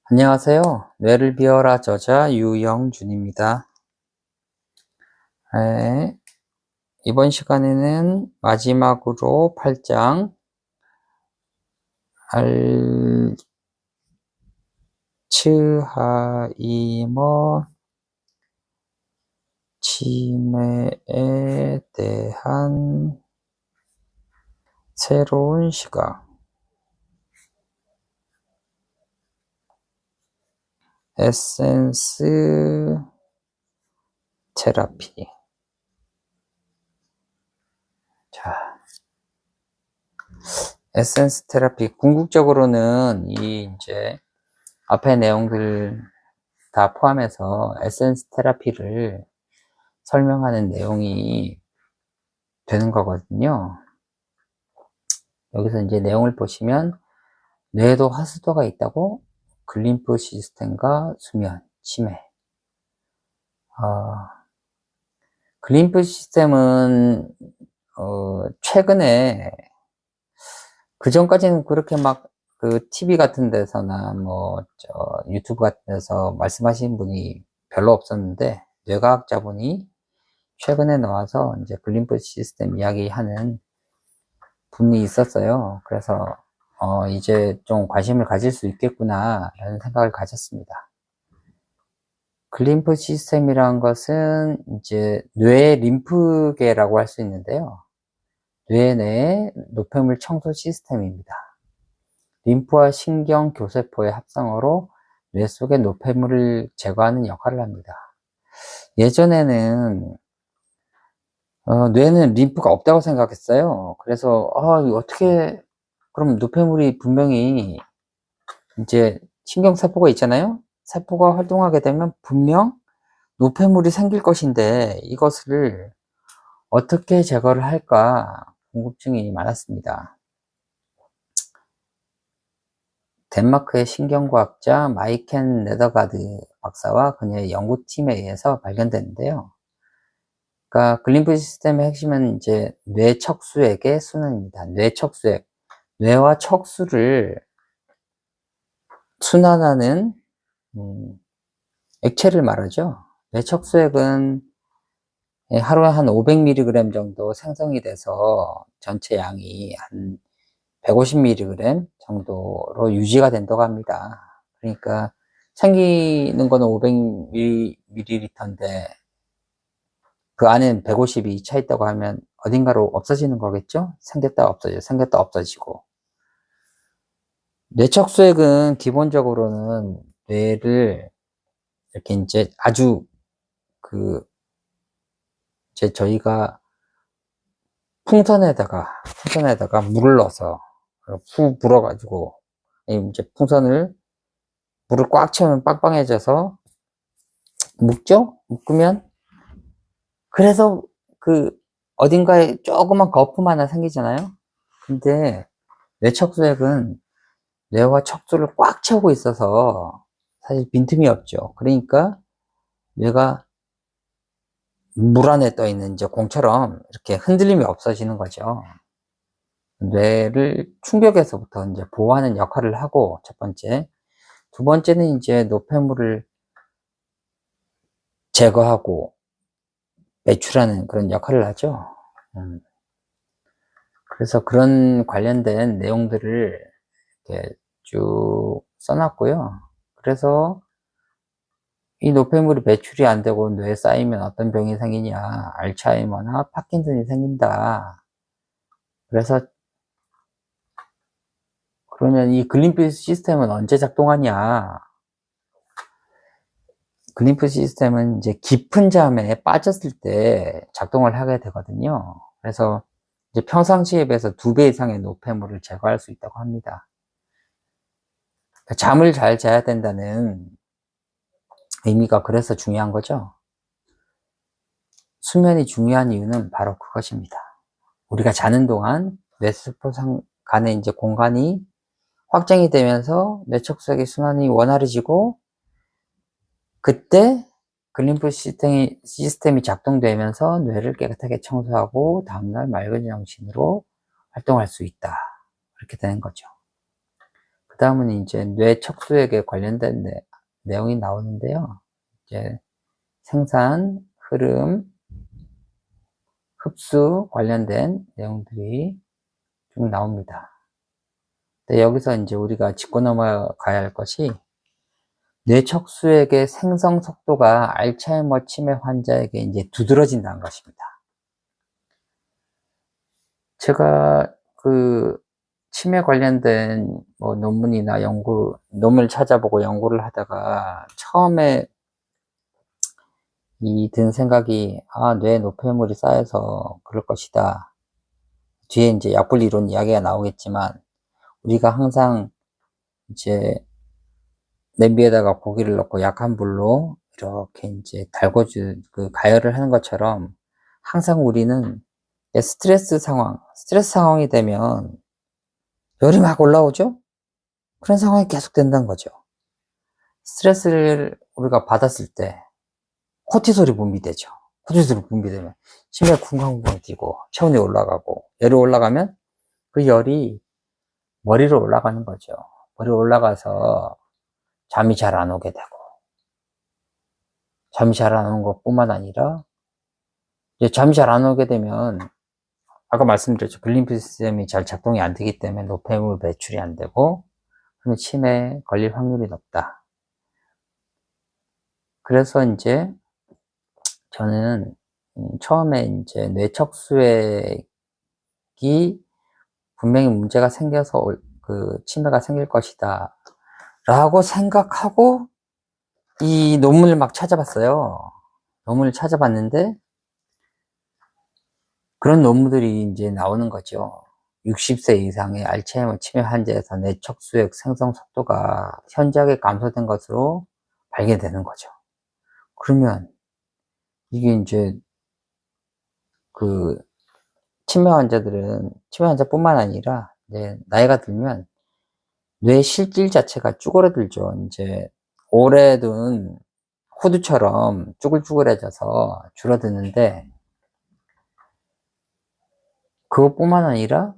안녕하세요. 뇌를 비워라 저자 유영준입니다. 네, 이번 시간에는 마지막으로 8장 알츠하이머 치매에 대한 새로운 시각, 에센스 테라피. 자, 에센스 테라피 궁극적으로는 이제 앞의 내용들 다 포함해서 에센스 테라피를 설명하는 내용이 되는 거거든요. 여기서 이제 내용을 보시면 뇌에도 하수도가 있다고, 글림프 시스템과 수면, 치매. 글림프 시스템은 최근에, 그 전까지는 그렇게 막 그 TV 같은 데서나 유튜브 같은 데서 말씀하시는 분이 별로 없었는데, 뇌과학자분이 최근에 나와서 이제 글림프 시스템 이야기하는 분이 있었어요. 그래서 이제 좀 관심을 가질 수 있겠구나 라는 생각을 가졌습니다. 글림프 시스템이라는 것은 이제 뇌의 림프계라고 할 수 있는데요. 뇌 내의 노폐물 청소 시스템입니다. 림프와 신경 교세포의 합성어로 뇌 속의 노폐물을 제거하는 역할을 합니다. 예전에는 뇌는 림프가 없다고 생각했어요. 그래서 어떻게, 그럼 노폐물이 분명히 이제 신경세포가 있잖아요. 세포가 활동하게 되면 분명 노폐물이 생길 것인데 이것을 어떻게 제거를 할까 궁금증이 많았습니다. 덴마크의 신경과학자 마이켄 네더가드 박사와 그녀의 연구팀에 의해서 발견됐는데요. 그러니까 글림프 시스템의 핵심은 이제 뇌척수액의 순환입니다. 뇌척수액, 뇌와 척수를 순환하는 액체를 말하죠. 뇌척수액은 하루에 한 500mg 정도 생성이 돼서 전체 양이 한 150mg 정도로 유지가 된다고 합니다. 그러니까 생기는 거는 500ml인데 그 안에는 150이 차 있다고 하면 어딘가로 없어지는 거겠죠? 생겼다 없어지고, 생겼다 없어지고. 뇌척수액은 기본적으로는 뇌를 이렇게 이제 아주 이제 저희가 풍선에다가 물을 넣어서 푹 불어가지고 이제 물을 꽉 채우면 빵빵해져서 묶죠? 묶으면 그래서 어딘가에 조그만 거품 하나 생기잖아요. 근데 뇌척수액은 뇌와 척수를 꽉 채우고 있어서 사실 빈틈이 없죠. 그러니까 뇌가 물 안에 떠 있는 이제 공처럼 이렇게 흔들림이 없어지는 거죠. 뇌를 충격에서부터 이제 보호하는 역할을 하고, 첫 번째. 두 번째는 이제 노폐물을 제거하고 배출하는 그런 역할을 하죠. 그래서 그런 관련된 내용들을 이렇게 쭉 써놨고요. 그래서 이 노폐물이 배출이 안 되고 뇌에 쌓이면 어떤 병이 생기냐, 알츠하이머나 파킨슨이 생긴다. 그래서 그러면 이 글림프 시스템은 언제 작동하냐? 글림프 시스템은 이제 깊은 잠에 빠졌을 때 작동을 하게 되거든요. 그래서 이제 평상시에 비해서 2배 이상의 노폐물을 제거할 수 있다고 합니다. 잠을 잘 자야 된다는 의미가 그래서 중요한 거죠. 수면이 중요한 이유는 바로 그것입니다. 우리가 자는 동안 뇌세포 간의 이제 공간이 확장이 되면서 뇌척수액의 순환이 원활해지고, 그때 글림프 시스템이 작동되면서 뇌를 깨끗하게 청소하고 다음날 맑은 정신으로 활동할 수 있다. 그렇게 되는 거죠. 그 다음은 이제 뇌 척수액에 관련된 내용이 나오는데요. 이제 생산, 흐름, 흡수 관련된 내용들이 좀 나옵니다. 근데 여기서 이제 우리가 짚고 넘어가야 할 것이 뇌 척수액의 생성 속도가 알츠하이머 치매 환자에게 이제 두드러진다는 것입니다. 제가 그 치매 관련된 뭐 논문이나 논문을 찾아보고 연구를 하다가 처음에 든 생각이, 뇌에 노폐물이 쌓여서 그럴 것이다. 뒤에 이제 약불 이론 이야기가 나오겠지만, 우리가 항상 이제 냄비에다가 고기를 넣고 약한 불로 이렇게 이제 가열을 하는 것처럼 항상 우리는 스트레스 상황이 되면 열이 막 올라오죠? 그런 상황이 계속 된다는 거죠. 스트레스를 우리가 받았을 때 코티솔이 분비되죠. 코티솔이 분비되면 심장 쿵쾅쿵쾅 뛰고 체온이 올라가고 열이 올라가면 그 열이 머리로 올라가는 거죠. 머리로 올라가서 잠이 잘 안 오게 되고, 잠이 잘 안 오는 것뿐만 아니라 이제 잠이 잘 안 오게 되면 아까 말씀드렸죠. 글림프 시스템이 잘 작동이 안 되기 때문에 노폐물 배출이 안 되고, 그러면 치매에 걸릴 확률이 높다. 그래서 이제 저는 처음에 이제 뇌척수액이 분명히 문제가 생겨서 치매가 생길 것이다 라고 생각하고 이 논문을 막 찾아봤어요. 논문을 찾아봤는데 그런 논문들이 이제 나오는 거죠. 60세 이상의 알츠하이머 치매 환자에서 뇌척수액 생성 속도가 현저하게 감소된 것으로 발견되는 거죠. 그러면 이게 이제 치매 환자뿐만 아니라 이제 나이가 들면 뇌 실질 자체가 쭈그러들죠. 이제 오래 둔 호두처럼 쭈글쭈글해져서 줄어드는데, 그것뿐만 아니라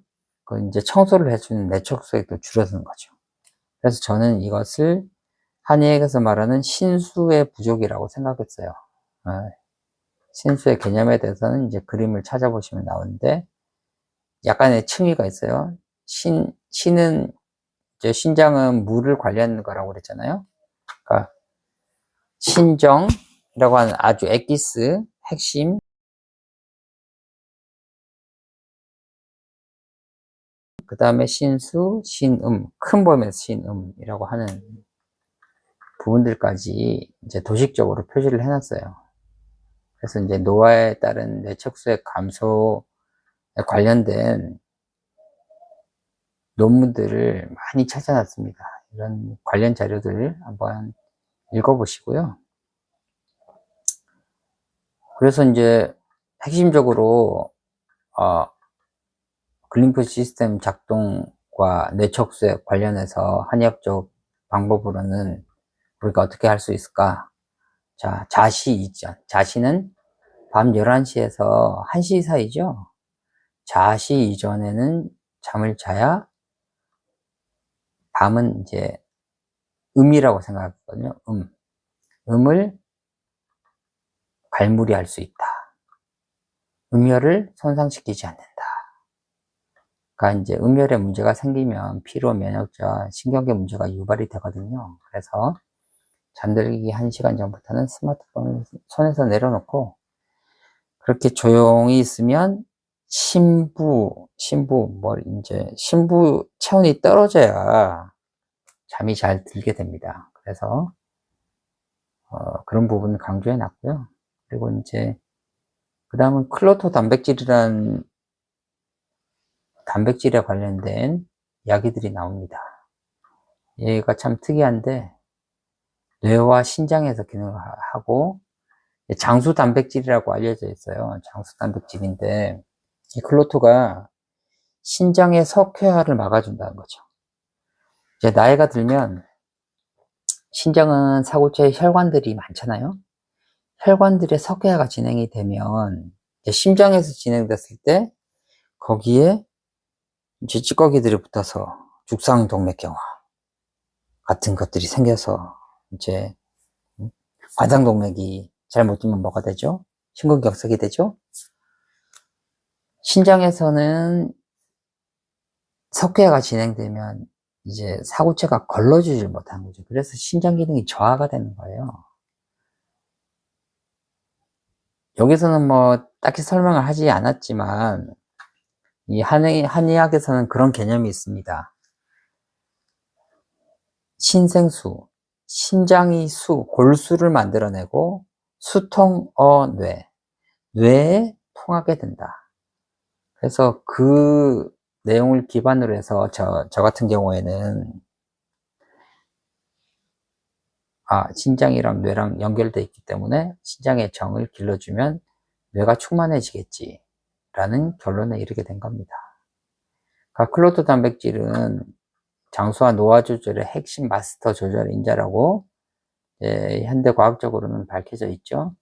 이제 청소를 해주는 뇌척수액도 줄어드는 거죠. 그래서 저는 이것을 한의학에서 말하는 신수의 부족이라고 생각했어요. 신수의 개념에 대해서는 이제 그림을 찾아보시면 나오는데 약간의 층위가 있어요. 신은 이제 신장은 물을 관리하는 거라고 그랬잖아요. 그러니까 신정이라고 하는 아주 엑기스 핵심, 그 다음에 신수, 신음, 큰 범위에서 신음이라고 하는 부분들까지 이제 도식적으로 표시를 해놨어요. 그래서 이제 노화에 따른 뇌척수액 감소에 관련된 논문들을 많이 찾아놨습니다. 이런 관련 자료들을 한번 읽어보시고요. 그래서 이제 핵심적으로 글림프 시스템 작동과 뇌척수액 관련해서 한의학적 방법으로는 우리가 어떻게 할 수 있을까? 자, 자시 이전. 자시는 밤 11시에서 1시 사이죠. 자시 이전에는 잠을 자야 밤은 이제 음이라고 생각하거든요. 음을 갈무리할 수 있다. 음혈을 손상시키지 않는다. 그러니까 이제 음혈에 문제가 생기면 피로, 면역자, 신경계 문제가 유발이 되거든요. 그래서 잠들기 1시간 전부터는 스마트폰을 손에서 내려놓고 그렇게 조용히 있으면 신부 체온이 떨어져야 잠이 잘 들게 됩니다. 그래서 그런 부분 강조해 놨고요. 그리고 이제 그 다음은 클로토 단백질이라는 단백질에 관련된 이야기들이 나옵니다. 얘가 참 특이한데 뇌와 신장에서 기능을 하고 장수 단백질이라고 알려져 있어요. 장수 단백질인데 이 클로토가 신장의 석회화를 막아준다는 거죠. 이제 나이가 들면 신장은 사고체에 혈관들이 많잖아요. 혈관들의 석회화가 진행이 되면 이제 심장에서 진행됐을 때 거기에 이제 찌꺼기들이 붙어서 죽상동맥경화, 같은 것들이 생겨서 이제 관상동맥이 잘못 뛰면 뭐가 되죠? 심근경색이 되죠? 신장에서는 석회화가 진행되면 이제 사구체가 걸러주질 못하는 거죠. 그래서 신장 기능이 저하가 되는 거예요. 여기서는 뭐 딱히 설명을 하지 않았지만 이 한의학에서는 그런 개념이 있습니다. 신생수, 신장이 골수를 만들어내고 뇌에 통하게 된다. 그래서 그 내용을 기반으로 해서 저 같은 경우에는 신장이랑 뇌랑 연결되어 있기 때문에 신장의 정을 길러주면 뇌가 충만해지겠지 라는 결론에 이르게 된 겁니다. 클로트 단백질은 장수와 노화 조절의 핵심 마스터 조절인자라고 현대 과학적으로는 밝혀져 있죠.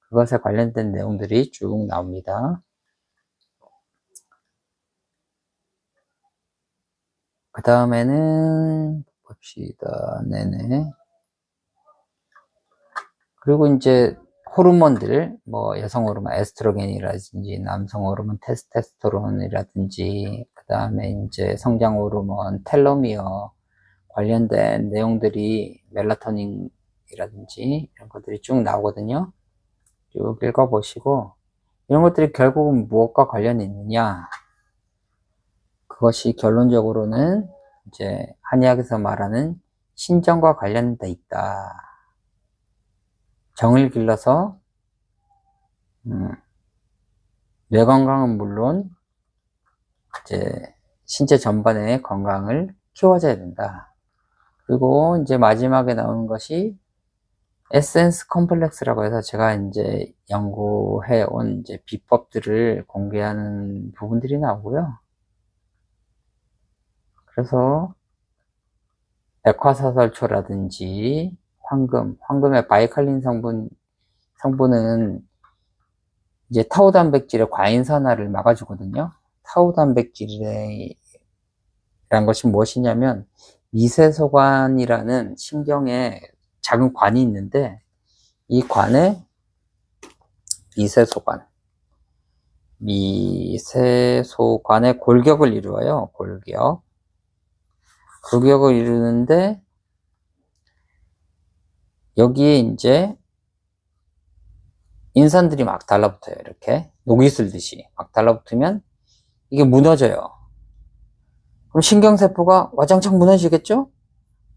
그것에 관련된 내용들이 쭉 나옵니다. 그 다음에는 봅시다. 네네. 그리고 이제 호르몬들, 뭐 여성 호르몬 에스트로겐이라든지 남성 호르몬 테스토스테론이라든지 그 다음에 이제 성장 호르몬 텔로미어 관련된 내용들이 멜라토닌이라든지 이런 것들이 쭉 나오거든요. 쭉 읽어보시고 이런 것들이 결국은 무엇과 관련이 있느냐? 그것이 결론적으로는 이제 한의학에서 말하는 신정과 관련돼 있다. 정을 길러서 뇌 건강은 물론 이제 신체 전반의 건강을 키워줘야 된다. 그리고 이제 마지막에 나오는 것이 에센스 컴플렉스라고 해서 제가 이제 연구해 온 이제 비법들을 공개하는 부분들이 나오고요. 그래서 백화사설초라든지 황금의 바이칼린 성분은 이제 타우 단백질의 과잉산화를 막아주거든요. 타우 단백질이란 것이 무엇이냐면 미세소관이라는 신경에 작은 관이 있는데 이 관에 미세소관의 골격을 이루어요. 골격을 이루는데 여기에 이제 인산들이 막 달라붙어요. 이렇게 녹이 슬듯이 막 달라붙으면 이게 무너져요. 그럼 신경세포가 와장창 무너지겠죠?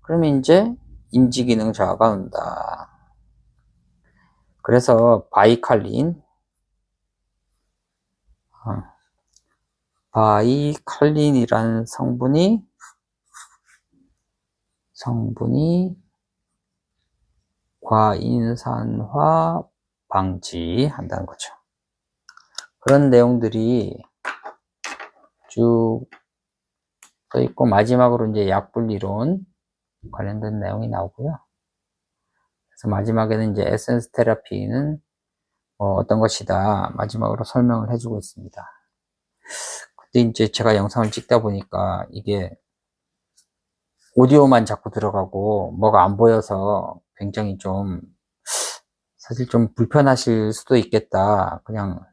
그러면 이제 인지기능 저하가 온다. 그래서 바이칼린이라는 성분이 과인산화 방지한다는 거죠. 그런 내용들이 쭉 써있고 마지막으로 이제 약분리론 관련된 내용이 나오고요. 그래서 마지막에는 이제 에센스 테라피는 어떤 것이다 마지막으로 설명을 해주고 있습니다. 근데 이제 제가 영상을 찍다 보니까 이게 오디오만 자꾸 들어가고 뭐가 안 보여서 굉장히 사실 좀 불편하실 수도 있겠다. 그냥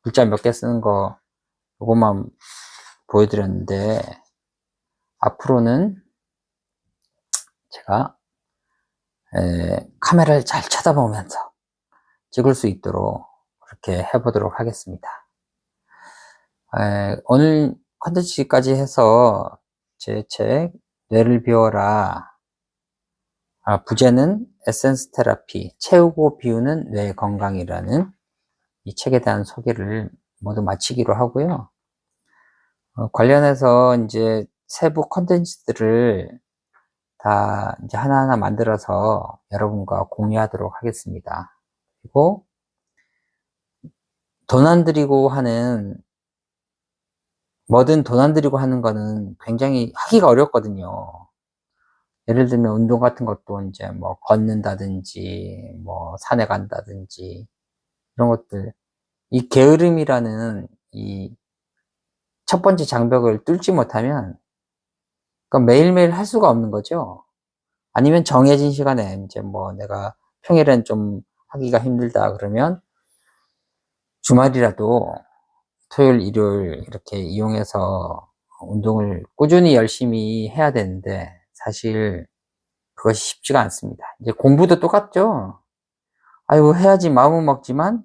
글자 몇 개 쓰는 거 요것만 보여드렸는데 앞으로는 제가 카메라를 잘 쳐다보면서 찍을 수 있도록 그렇게 해보도록 하겠습니다. 오늘 컨텐츠까지 해서 제 책 뇌를 비워라, 부제는 에센스 테라피, 채우고 비우는 뇌 건강이라는 이 책에 대한 소개를 모두 마치기로 하고요. 관련해서 이제 세부 컨텐츠들을 다 이제 하나하나 만들어서 여러분과 공유하도록 하겠습니다. 그리고 뭐든 돈 안 들이고 하는 거는 굉장히 하기가 어렵거든요. 예를 들면 운동 같은 것도 이제 뭐 걷는다든지 뭐 산에 간다든지 이런 것들, 이 게으름이라는 이 첫 번째 장벽을 뚫지 못하면 그러니까 매일매일 할 수가 없는 거죠. 아니면 정해진 시간에 이제 뭐 내가 평일엔 좀 하기가 힘들다 그러면 주말이라도 토요일, 일요일 이렇게 이용해서 운동을 꾸준히 열심히 해야 되는데 사실 그것이 쉽지가 않습니다. 이제 공부도 똑같죠. 아이고 해야지 마음은 먹지만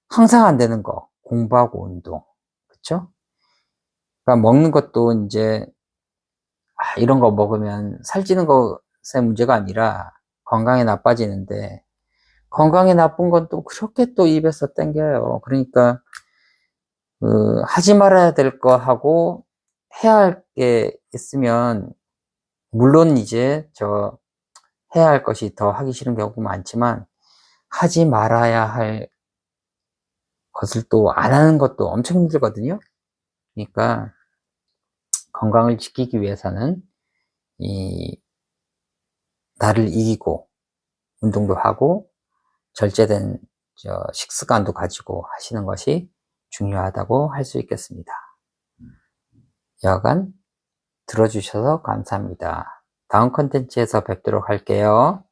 항상 안 되는 거 공부하고 운동 그쵸? 그러니까 먹는 것도 이제 이런 거 먹으면 살찌는 것의 문제가 아니라 건강에 나빠지는데 건강에 나쁜 건 또 그렇게 또 입에서 땡겨요. 그러니까 하지 말아야 될 거 하고 해야 할 게 있으면 물론 이제 해야 할 것이 더 하기 싫은 경우가 많지만 하지 말아야 할 것을 또 안 하는 것도 엄청 힘들거든요. 그러니까 건강을 지키기 위해서는 이 나를 이기고 운동도 하고 절제된 식습관도 가지고 하시는 것이 중요하다고 할 수 있겠습니다. 여하간 들어주셔서 감사합니다. 다음 컨텐츠에서 뵙도록 할게요.